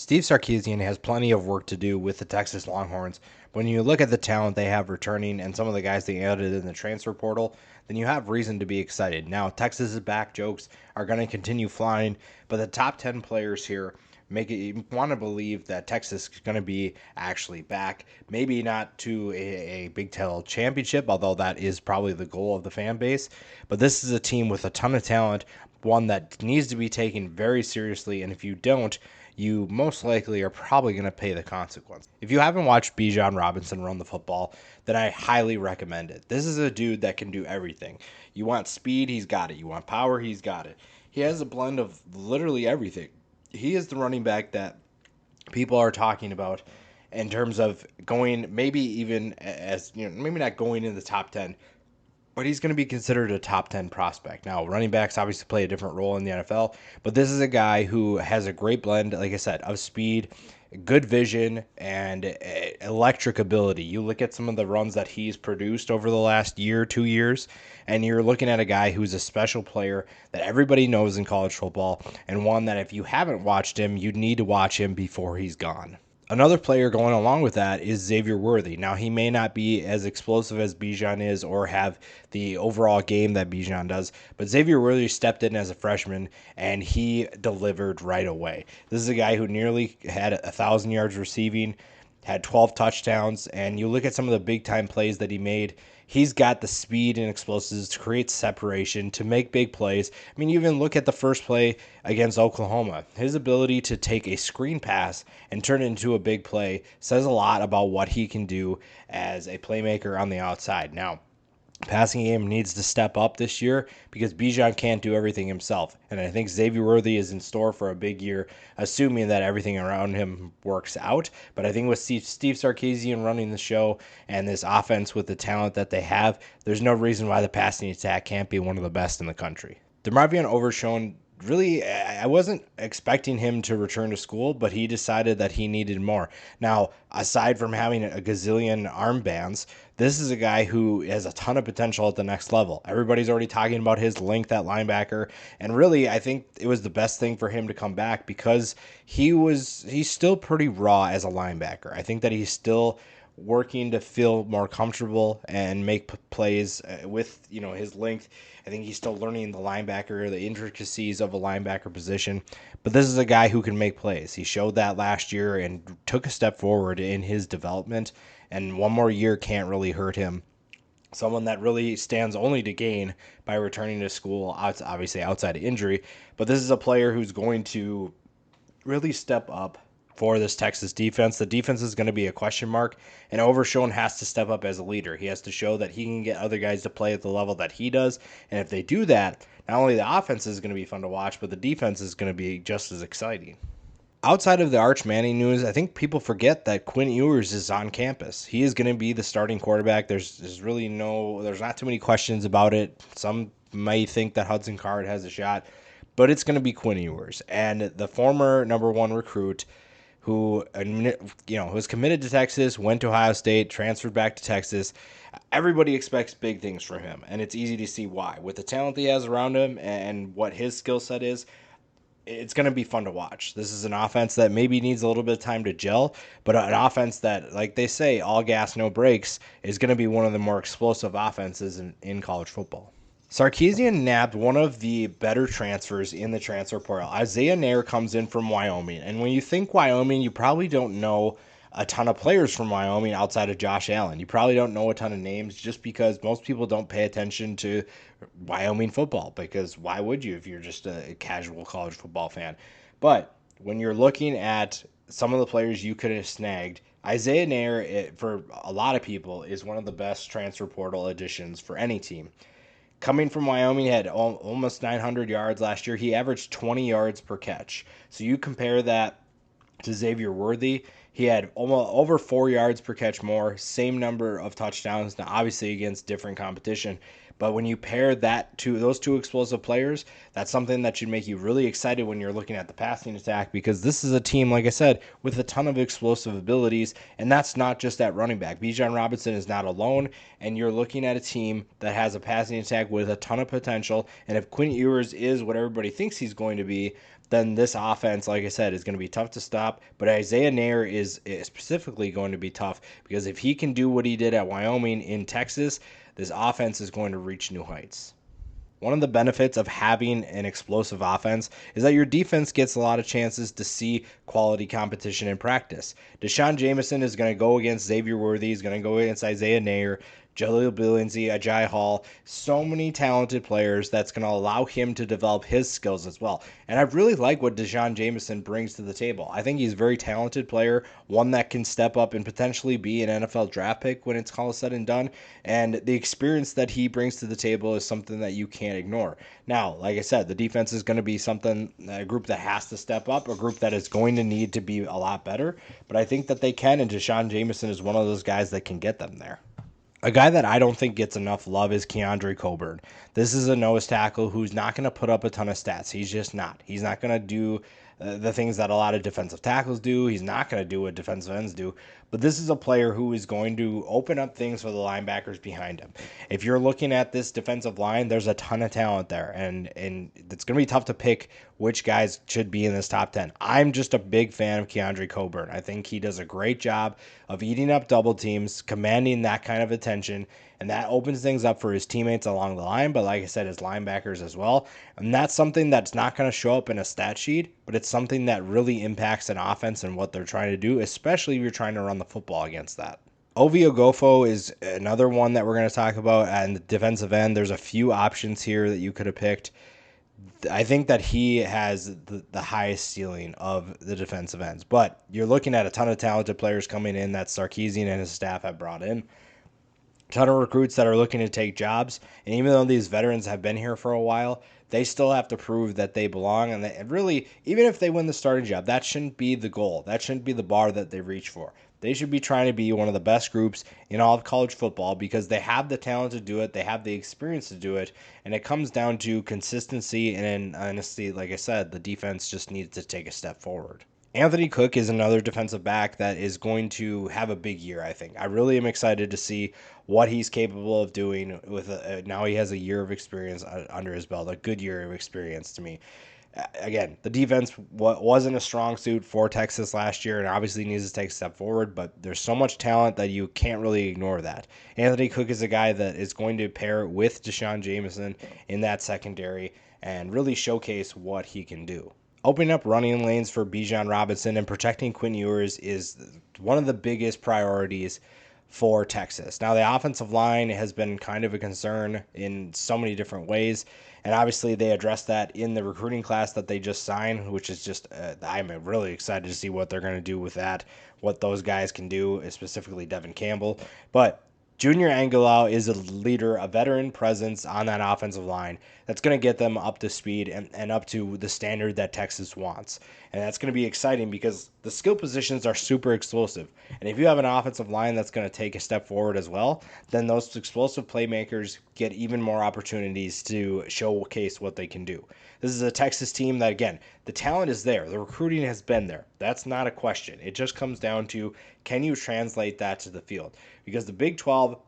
Steve Sarkisian has plenty of work to do with the Texas Longhorns. When you look at the talent they have returning and some of the guys they added in the transfer portal, then you have reason to be excited. Now, Texas is back. Jokes are going to continue flying, but the top 10 players here make it want to believe that Texas is going to be actually back. Maybe not to a Big 12 championship, although that is probably the goal of the fan base. But this is a team with a ton of talent, one that needs to be taken very seriously. And if you don't, you most likely are probably going to pay the consequence. If you haven't watched Bijan Robinson run the football, then I highly recommend it. This is a dude that can do everything. You want speed, he's got it. You want power, he's got it. He has a blend of literally everything. He is the running back that people are talking about in terms of going, maybe even as, maybe not going in the top 10, but he's going to be considered a top 10 prospect. Now, running backs obviously play a different role in the NFL, but this is a guy who has a great blend, like I said, of speed, good vision, and electric ability. You look at some of the runs that he's produced over the last year, 2 years, and you're looking at a guy who's a special player that everybody knows in college football, and one that if you haven't watched him, you need to watch him before he's gone. Another player going along with that is Xavier Worthy. Now, he may not be as explosive as BIJAN is or have the overall game that BIJAN does, but Xavier Worthy stepped in as a freshman, and he delivered right away. This is a guy who nearly had 1,000 yards receiving, had 12 touchdowns, and you look at some of the big-time plays that he made, he's got the speed and explosives to create separation, to make big plays. I mean, you even look at the first play against Oklahoma. His ability to take a screen pass and turn it into a big play says a lot about what he can do as a playmaker on the outside. Now, passing game needs to step up this year because Bijan can't do everything himself. And I think Xavier Worthy is in store for a big year, assuming that everything around him works out. But I think with Steve Sarkisian running the show and this offense with the talent that they have, there's no reason why the passing attack can't be one of the best in the country. DEMARVION OVERSHOWN, really, I wasn't expecting him to return to school, but he decided that he needed more. Now, aside from having a gazillion armbands, this is a guy who has a ton of potential at the next level. Everybody's already talking about his length at linebacker, and really, I think it was the best thing for him to come back because he's still pretty raw as a linebacker. I think that he's still working to feel more comfortable and make plays with his length. I think he's still learning the linebacker, the intricacies of a linebacker position. But this is a guy who can make plays. He showed that last year and took a step forward in his development. And one more year can't really hurt him. Someone that really stands only to gain by returning to school, obviously outside of injury. But this is a player who's going to really step up for this Texas defense. The defense is going to be a question mark, and Overshown has to step up as a leader. He has to show that he can get other guys to play at the level that he does, and if they do that, not only the offense is going to be fun to watch, but the defense is going to be just as exciting. Outside of the Arch Manning news, I think people forget that Quinn Ewers is on campus. He is going to be the starting quarterback. There's not too many questions about it. Some may think that Hudson Card has a shot, but it's going to be Quinn Ewers. And the former number one recruit who was committed to Texas, went to Ohio State, transferred back to Texas. Everybody expects big things from him, and it's easy to see why. With the talent he has around him and what his skill set is, it's going to be fun to watch. This is an offense that maybe needs a little bit of time to gel, but an offense that, like they say, all gas, no brakes, is going to be one of the more explosive offenses in college football. Sarkisian nabbed one of the better transfers in the transfer portal. Isaiah Neyor comes in from Wyoming, and when you think Wyoming, you probably don't know a ton of players from Wyoming outside of Josh Allen. You probably don't know a ton of names just because most people don't pay attention to Wyoming football, because why would you if you're just a casual college football fan? But when you're looking at some of the players you could have snagged, Isaiah Neyor, for a lot of people, is one of the best transfer portal additions for any team. Coming from Wyoming, he had almost 900 yards last year. He averaged 20 yards per catch. So you compare that to Xavier Worthy, he had almost over 4 yards per catch more, same number of touchdowns, now obviously against different competition. But when you pair that to those two explosive players, that's something that should make you really excited when you're looking at the passing attack, because this is a team, like I said, with a ton of explosive abilities, and that's not just at running back. Bijan Robinson is not alone, and you're looking at a team that has a passing attack with a ton of potential, and if Quinn Ewers is what everybody thinks he's going to be, then this offense, like I said, is going to be tough to stop. But Isaiah Neyor is specifically going to be tough because if he can do what he did at Wyoming in Texas, this offense is going to reach new heights. One of the benefits of having an explosive offense is that your defense gets a lot of chances to see quality competition in practice. Deshaun Jamison is going to go against Xavier Worthy, he's going to go against Isaiah Neyor, Jaleel Billingsley, Ajay Hall, so many talented players that's going to allow him to develop his skills as well. And I really like what Deshaun Jamison brings to the table. I think he's a very talented player, one that can step up and potentially be an NFL draft pick when it's all said and done. And the experience that he brings to the table is something that you can't ignore. Now, like I said, the defense is going to be a group that has to step up, a group that is going to need to be a lot better. But I think that they can, and Deshaun Jamison is one of those guys that can get them there. A guy that I don't think gets enough love is KEONDRE COBURN. This is a nose tackle who's not going to put up a ton of stats. He's just not. He's not going to do the things that a lot of defensive tackles do. He's not going to do what defensive ends do. But this is a player who is going to open up things for the linebackers behind him. If you're looking at this defensive line, there's a ton of talent there. And it's going to be tough to pick which guys should be in this top 10. I'm just a big fan of KEONDRE COBURN. I think he does a great job of eating up double teams, commanding that kind of attention, and that opens things up for his teammates along the line, but like I said, his linebackers as well. And that's something that's not going to show up in a stat sheet, but it's something that really impacts an offense and what they're trying to do, especially if you're trying to run the football against that. Ovi Ogofo is another one that we're going to talk about. And the defensive end, there's a few options here that you could have picked. I think that he has the highest ceiling of the defensive ends. But you're looking at a ton of talented players coming in that Sarkisian and his staff have brought in. A ton of recruits that are looking to take jobs. And even though these veterans have been here for a while, they still have to prove that they belong. And really, even if they win the starting job, that shouldn't be the goal. That shouldn't be the bar that they reach for. They should be trying to be one of the best groups in all of college football because they have the talent to do it. They have the experience to do it. And it comes down to consistency. And honestly, like I said, the defense just needs to take a step forward. Anthony Cook is another defensive back that is going to have a big year, I think. I really am excited to see what he's capable of doing with now he has a year of experience under his belt, a good year of experience to me. Again, the defense wasn't a strong suit for Texas last year and obviously needs to take a step forward, but there's so much talent that you can't really ignore that. Anthony Cook is a guy that is going to pair with Deshaun Jamison in that secondary and really showcase what he can do. Opening up running lanes for Bijan Robinson and protecting Quinn Ewers is one of the biggest priorities for Texas. Now, the offensive line has been kind of a concern in so many different ways, and obviously they addressed that in the recruiting class that they just signed, which is just, I'm really excited to see what they're going to do with that, what those guys can do, specifically Devin Campbell. But Junior ANGILAU is a leader, a veteran presence on that offensive line that's going to get them up to speed and up to the standard that Texas wants. And that's going to be exciting because the skill positions are super explosive. And if you have an offensive line that's going to take a step forward as well, then those explosive playmakers get even more opportunities to showcase what they can do. This is a Texas team that, again, the talent is there. The recruiting has been there. That's not a question. It just comes down to, can you translate that to the field? Because the Big 12,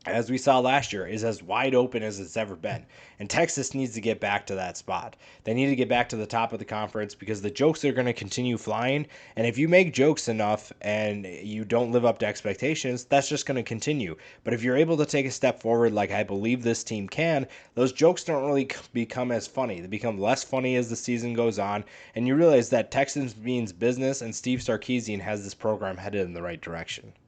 as we saw last year, is as wide open as it's ever been. And Texas needs to get back to that spot. They need to get back to the top of the conference because the jokes are going to continue flying. And if you make jokes enough and you don't live up to expectations, that's just going to continue. But if you're able to take a step forward like I believe this team can, those jokes don't really become as funny. They become less funny as the season goes on. And you realize that Texas means business and Steve Sarkisian has this program headed in the right direction.